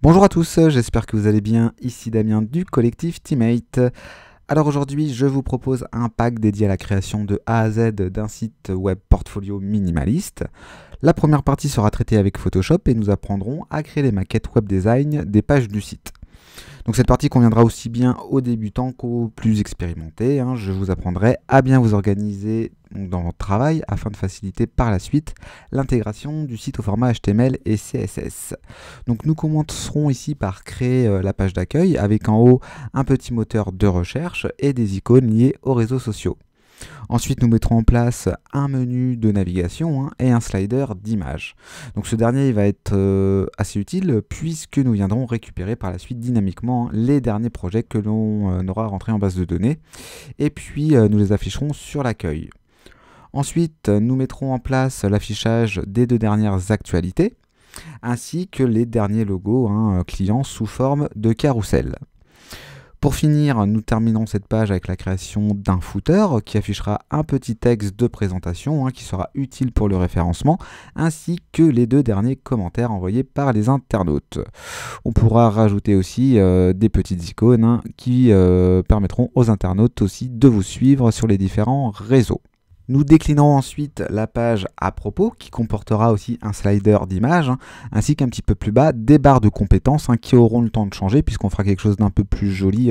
Bonjour à tous, j'espère que vous allez bien, ici Damien du collectif Teammate. Alors aujourd'hui je vous propose un pack dédié à la création de A à Z d'un site web portfolio minimaliste. La première partie sera traitée avec Photoshop et nous apprendrons à créer les maquettes web design des pages du site. Donc cette partie conviendra aussi bien aux débutants qu'aux plus expérimentés. Je vous apprendrai à bien vous organiser dans votre travail afin de faciliter par la suite l'intégration du site au format HTML et CSS. Donc nous commencerons ici par créer la page d'accueil avec en haut un petit moteur de recherche et des icônes liées aux réseaux sociaux. Ensuite, nous mettrons en place un menu de navigation et un slider d'image. Donc ce dernier il va être assez utile puisque nous viendrons récupérer par la suite dynamiquement les derniers projets que l'on aura rentrés en base de données. Et puis nous les afficherons sur l'accueil. Ensuite, nous mettrons en place l'affichage des deux dernières actualités ainsi que les derniers logos clients sous forme de carrousel. Pour finir, nous terminerons cette page avec la création d'un footer qui affichera un petit texte de présentation qui sera utile pour le référencement, ainsi que les deux derniers commentaires envoyés par les internautes. On pourra rajouter aussi des petites icônes qui permettront aux internautes aussi de vous suivre sur les différents réseaux. Nous déclinerons ensuite la page à propos qui comportera aussi un slider d'image ainsi qu'un petit peu plus bas des barres de compétences qui auront le temps de changer puisqu'on fera quelque chose d'un peu plus joli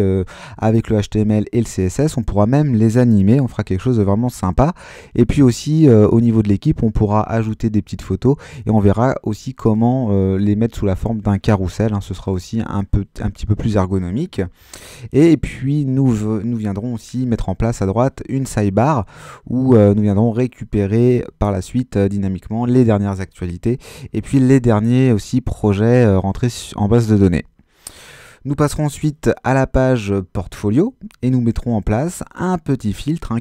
avec le HTML et le CSS. On pourra même les animer, on fera quelque chose de vraiment sympa. Et puis aussi au niveau de l'équipe, on pourra ajouter des petites photos et on verra aussi comment les mettre sous la forme d'un carrousel. Ce sera aussi un petit peu plus ergonomique. Et puis nous viendrons aussi mettre en place à droite une sidebar où nous viendrons récupérer par la suite dynamiquement les dernières actualités et puis les derniers aussi projets rentrés en base de données. Nous passerons ensuite à la page portfolio et nous mettrons en place un petit filtre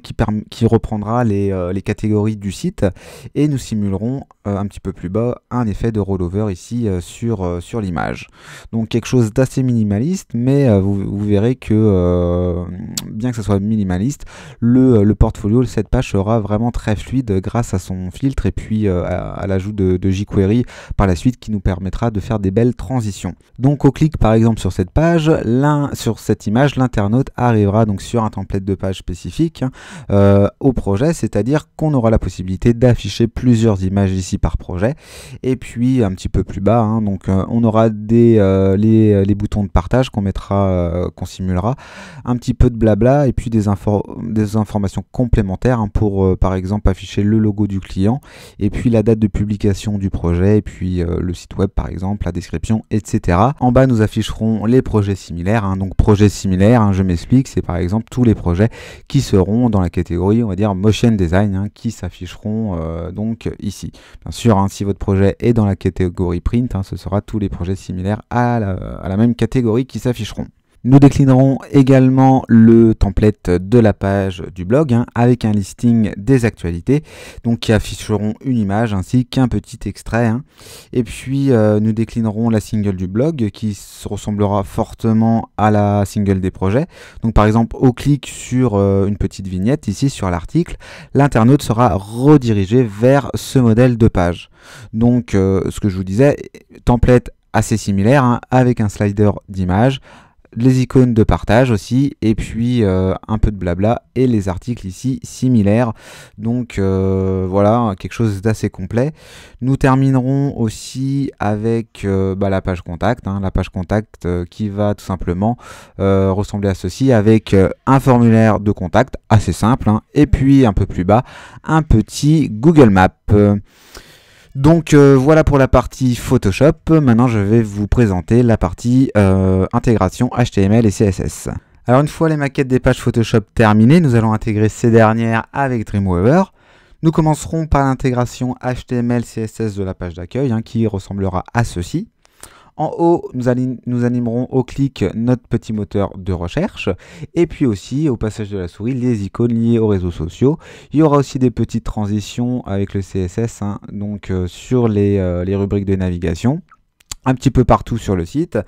qui reprendra les catégories du site et nous simulerons un petit peu plus bas un effet de rollover ici sur l'image. Donc quelque chose d'assez minimaliste, mais vous verrez que bien que ce soit minimaliste, le portfolio de cette page sera vraiment très fluide grâce à son filtre et puis à l'ajout de jQuery par la suite qui nous permettra de faire des belles transitions. Donc au clic par exemple sur cette page, sur cette image, l'internaute arrivera donc sur un template de page spécifique au projet, c'est-à-dire qu'on aura la possibilité d'afficher plusieurs images ici par projet. Et puis un petit peu plus bas, donc on aura les boutons de partage qu'on mettra, qu'on simulera, un petit peu de blabla et puis des informations complémentaires pour par exemple afficher le logo du client et puis la date de publication du projet et puis le site web par exemple, la description, etc. En bas nous afficherons les projets similaires, donc projets similaires, je m'explique, c'est par exemple tous les projets qui seront dans la catégorie on va dire motion design qui s'afficheront donc ici. Bien sûr, si votre projet est dans la catégorie print, ce sera tous les projets similaires à la même catégorie qui s'afficheront. Nous déclinerons également le template de la page du blog avec un listing des actualités donc qui afficheront une image ainsi qu'un petit extrait. Et puis nous déclinerons la single du blog qui ressemblera fortement à la single des projets. Donc par exemple au clic sur une petite vignette ici sur l'article, l'internaute sera redirigé vers ce modèle de page. Donc ce que je vous disais, template assez similaire avec un slider d'image, les icônes de partage aussi et puis un peu de blabla et les articles ici similaires. Donc voilà, quelque chose d'assez complet. Nous terminerons aussi avec la page contact, la page contact qui va tout simplement ressembler à ceci avec un formulaire de contact assez simple et puis un peu plus bas un petit Google Maps. Donc voilà pour la partie Photoshop. Maintenant je vais vous présenter la partie intégration HTML et CSS. Alors une fois les maquettes des pages Photoshop terminées, nous allons intégrer ces dernières avec Dreamweaver. Nous commencerons par l'intégration HTML CSS de la page d'accueil qui ressemblera à ceci. En haut, nous animerons au clic notre petit moteur de recherche et puis aussi au passage de la souris les icônes liées aux réseaux sociaux. Il y aura aussi des petites transitions avec le CSS donc sur les rubriques de navigation. Un petit peu partout sur le site.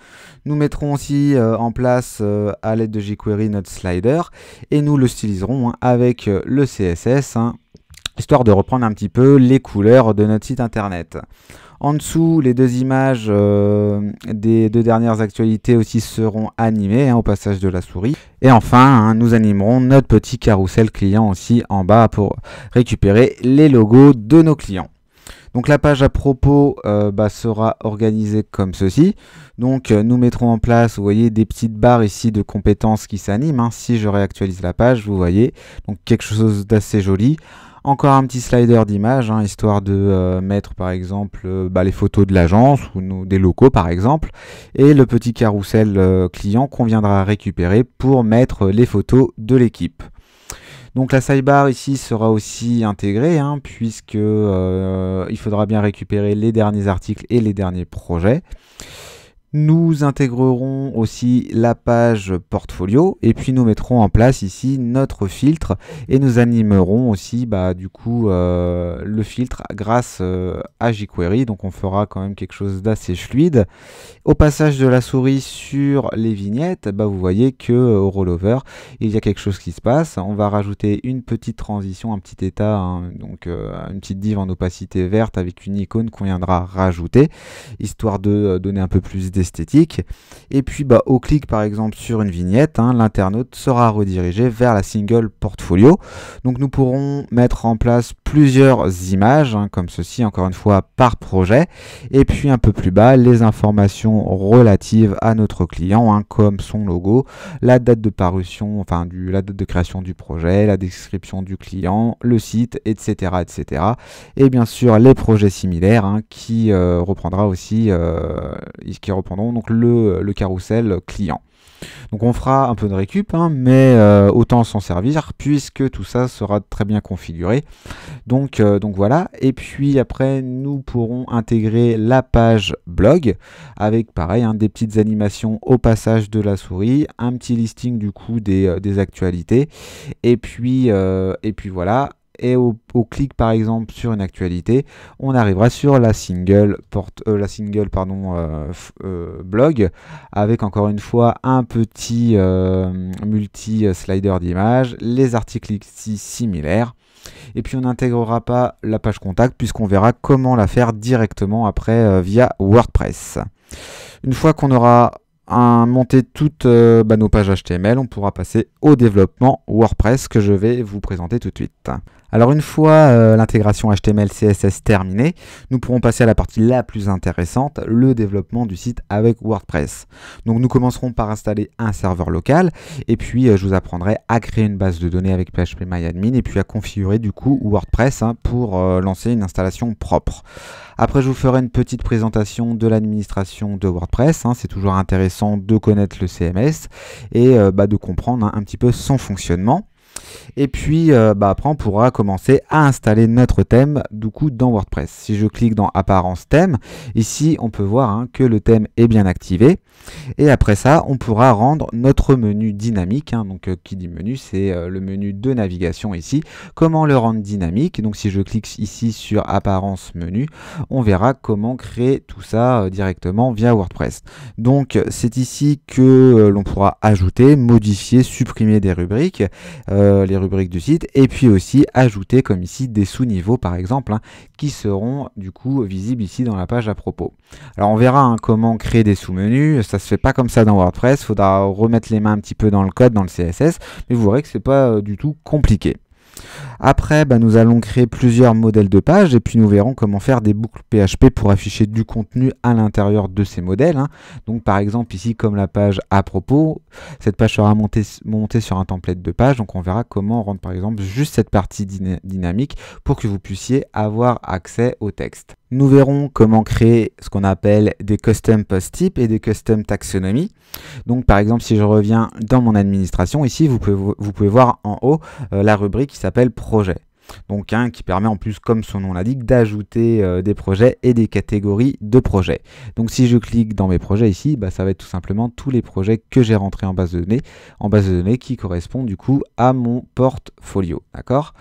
Nous mettrons aussi en place à l'aide de jQuery notre slider et nous le styliserons avec le CSS histoire de reprendre un petit peu les couleurs de notre site internet. En dessous, les deux images des deux dernières actualités aussi seront animées au passage de la souris. Et enfin, nous animerons notre petit carrousel client aussi en bas pour récupérer les logos de nos clients. Donc la page à propos sera organisée comme ceci. Donc nous mettrons en place, vous voyez, des petites barres ici de compétences qui s'animent. Si je réactualise la page, vous voyez, donc quelque chose d'assez joli. Encore un petit slider d'image, histoire de mettre par exemple les photos de l'agence ou des locaux par exemple. Et le petit carrousel client qu'on viendra récupérer pour mettre les photos de l'équipe. Donc la sidebar ici sera aussi intégrée puisque il faudra bien récupérer les derniers articles et les derniers projets. Nous intégrerons aussi la page portfolio et puis nous mettrons en place ici notre filtre et nous animerons aussi le filtre grâce à jQuery. Donc on fera quand même quelque chose d'assez fluide. Au passage de la souris sur les vignettes, vous voyez que au rollover, il y a quelque chose qui se passe. On va rajouter une petite transition, un petit état, une petite div en opacité verte avec une icône qu'on viendra rajouter, histoire de donner un peu plus d'esthétique. Et puis au clic par exemple sur une vignette, l'internaute sera redirigé vers la single portfolio. Donc nous pourrons mettre en place plusieurs images, comme ceci, encore une fois par projet. Et puis un peu plus bas, les informations relatives à notre client, comme son logo, la date de parution, la date de création du projet, la description du client, le site, etc. etc. Et bien sûr les projets similaires qui reprendront donc le carrousel client. Donc on fera un peu de récup, mais autant s'en servir puisque tout ça sera très bien configuré. Donc voilà, et puis après nous pourrons intégrer la page blog avec pareil des petites animations au passage de la souris, un petit listing du coup des actualités, et puis voilà. Et au clic par exemple sur une actualité, on arrivera sur la single blog avec encore une fois un petit multi-slider d'image, les articles ici similaires. Et puis on n'intégrera pas la page contact puisqu'on verra comment la faire directement après via WordPress. Une fois qu'on aura monté toutes nos pages HTML, on pourra passer au développement WordPress que je vais vous présenter tout de suite. Alors une fois l'intégration HTML CSS terminée, nous pourrons passer à la partie la plus intéressante, le développement du site avec WordPress. Donc nous commencerons par installer un serveur local et puis je vous apprendrai à créer une base de données avec PHPMyAdmin et puis à configurer du coup WordPress pour lancer une installation propre. Après, je vous ferai une petite présentation de l'administration de WordPress. C'est toujours intéressant de connaître le CMS et de comprendre un petit peu son fonctionnement. Et puis après on pourra commencer à installer notre thème du coup dans WordPress. Si je clique dans apparence thème, ici on peut voir que le thème est bien activé. Et après ça on pourra rendre notre menu dynamique, donc qui dit menu c'est le menu de navigation ici. Comment le rendre dynamique? Donc si je clique ici sur apparence menu, on verra comment créer tout ça directement via WordPress. Donc c'est ici que l'on pourra ajouter, modifier, supprimer des rubriques, les rubriques du site, et puis aussi ajouter comme ici des sous-niveaux par exemple qui seront du coup visibles ici dans la page à propos. Alors on verra comment créer des sous-menus, ça se fait pas comme ça dans WordPress, il faudra remettre les mains un petit peu dans le code, dans le CSS, mais vous verrez que c'est pas du tout compliqué. Après, nous allons créer plusieurs modèles de pages et puis nous verrons comment faire des boucles PHP pour afficher du contenu à l'intérieur de ces modèles. Donc par exemple ici comme la page à propos, cette page sera montée sur un template de page, donc on verra comment rendre par exemple juste cette partie dynamique pour que vous puissiez avoir accès au texte. Nous verrons comment créer ce qu'on appelle des custom post types et des custom taxonomies. Donc par exemple si je reviens dans mon administration, ici vous pouvez voir en haut la rubrique qui s'appelle projet. Donc qui permet en plus, comme son nom l'indique, d'ajouter des projets et des catégories de projets. Donc si je clique dans mes projets ici, ça va être tout simplement tous les projets que j'ai rentrés en base de données qui correspondent du coup à mon portfolio. D'accord.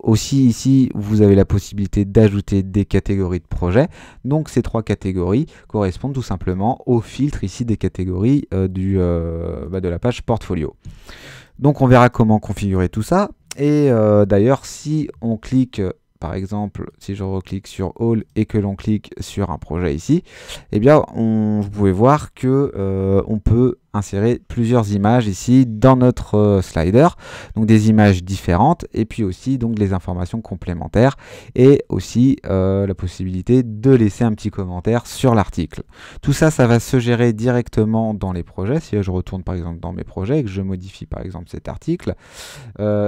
Aussi ici, vous avez la possibilité d'ajouter des catégories de projets. Donc ces trois catégories correspondent tout simplement au filtre ici des catégories de la page portfolio. Donc on verra comment configurer tout ça. Et d'ailleurs, si on clique par exemple, si je reclique sur All et que l'on clique sur un projet ici, eh bien, vous pouvez voir que on peut insérer plusieurs images ici dans notre slider, donc des images différentes et puis aussi donc les informations complémentaires et aussi la possibilité de laisser un petit commentaire sur l'article. Tout ça, ça va se gérer directement dans les projets. Si je retourne par exemple dans mes projets et que je modifie par exemple cet article,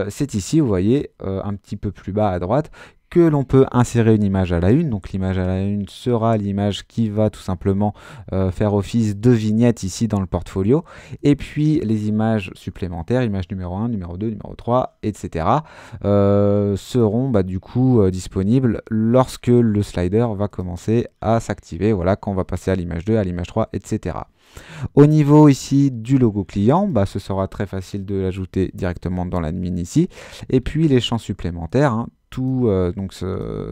c'est ici, vous voyez, un petit peu plus bas à droite, que l'on peut insérer une image à la une. Donc l'image à la une sera l'image qui va tout simplement faire office de vignette ici dans le portfolio. Et puis les images supplémentaires, image numéro 1, numéro 2, numéro 3, etc. seront du coup disponibles lorsque le slider va commencer à s'activer. Voilà, quand on va passer à l'image 2, à l'image 3, etc. Au niveau ici du logo client, ce sera très facile de l'ajouter directement dans l'admin ici. Et puis les champs supplémentaires, tout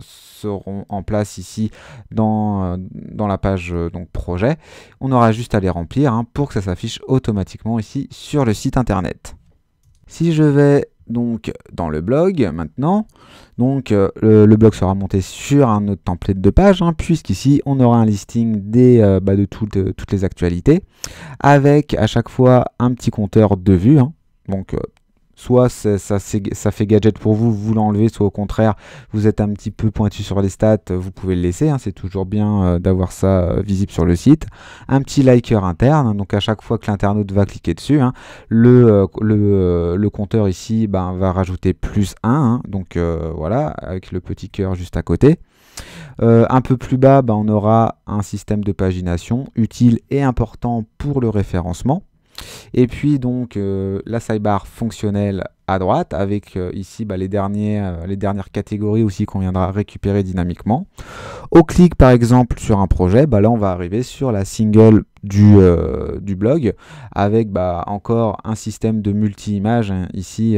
seront en place ici dans la page projet. On aura juste à les remplir pour que ça s'affiche automatiquement ici sur le site internet. Si je vais donc dans le blog maintenant, le blog sera monté sur un autre template de page, puisqu'ici on aura un listing de toutes les actualités, avec à chaque fois un petit compteur de vues. Soit ça fait gadget pour vous, vous l'enlevez, soit au contraire, vous êtes un petit peu pointu sur les stats, vous pouvez le laisser. C'est toujours bien d'avoir ça visible sur le site. Un petit liker interne, donc à chaque fois que l'internaute va cliquer dessus, le compteur ici va rajouter +1, voilà, avec le petit cœur juste à côté. Un peu plus bas, on aura un système de pagination utile et important pour le référencement. Et puis donc la sidebar fonctionnelle à droite avec ici les dernières catégories aussi qu'on viendra récupérer dynamiquement. Au clic par exemple sur un projet, là on va arriver sur la single du blog avec encore un système de multi-images ici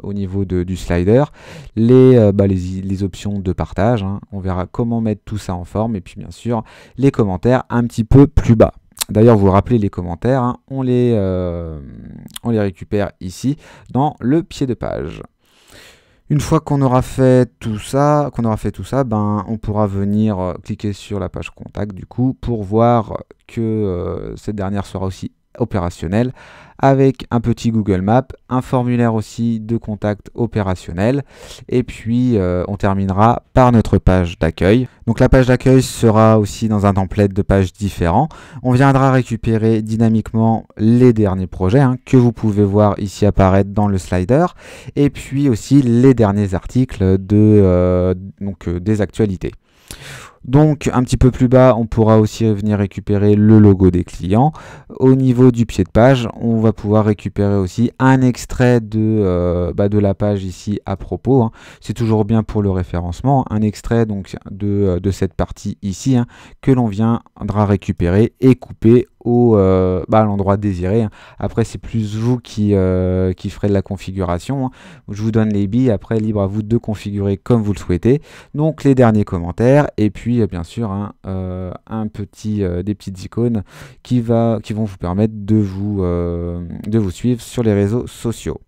au niveau du slider, les options de partage, on verra comment mettre tout ça en forme et puis bien sûr les commentaires un petit peu plus bas. D'ailleurs, vous vous rappelez les commentaires, on les récupère ici dans le pied de page. Une fois qu'on aura fait tout ça, on pourra venir cliquer sur la page contact du coup pour voir que cette dernière sera aussi opérationnelle avec un petit Google Maps, un formulaire aussi de contact opérationnel et puis on terminera par notre page d'accueil. Donc la page d'accueil sera aussi dans un template de pages différent. On viendra récupérer dynamiquement les derniers projets que vous pouvez voir ici apparaître dans le slider et puis aussi les derniers articles des actualités. Donc un petit peu plus bas, on pourra aussi venir récupérer le logo des clients. Au niveau du pied de page, on va pouvoir récupérer aussi un extrait de la page ici à propos. C'est toujours bien pour le référencement, un extrait donc de cette partie ici que l'on viendra récupérer et couper à l'endroit désiré. Après c'est plus vous qui ferez de la configuration. Je vous donne les billes, après libre à vous de configurer comme vous le souhaitez. Donc les derniers commentaires et puis bien sûr des petites icônes qui vont vous permettre de vous suivre sur les réseaux sociaux.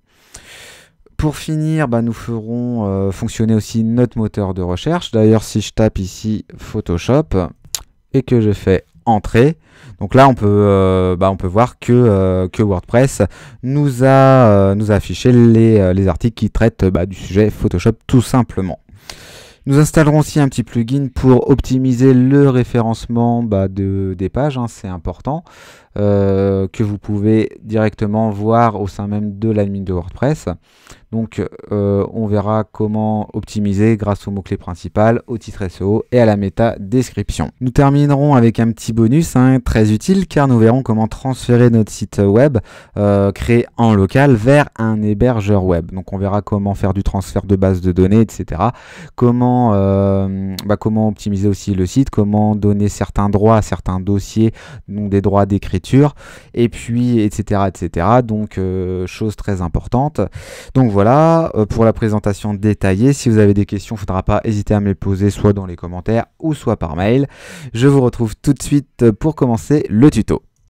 Pour finir, nous ferons fonctionner aussi notre moteur de recherche. D'ailleurs, si je tape ici Photoshop et que je fais Entrée, donc là on peut voir que WordPress nous a affiché les articles qui traitent du sujet Photoshop tout simplement. Nous installerons aussi un petit plugin pour optimiser le référencement des pages, c'est important, que vous pouvez directement voir au sein même de l'admin de WordPress. Donc on verra comment optimiser grâce au mot-clé principal, au titre SEO et à la méta description. Nous terminerons avec un petit bonus très utile car nous verrons comment transférer notre site web créé en local vers un hébergeur web. Donc on verra comment faire du transfert de base de données, etc. Comment optimiser aussi le site, comment donner certains droits à certains dossiers, donc des droits d'écriture, et puis etc. Donc chose très importante. Donc voilà pour la présentation détaillée. Si vous avez des questions, il ne faudra pas hésiter à me les poser soit dans les commentaires ou soit par mail. Je vous retrouve tout de suite pour commencer le tuto.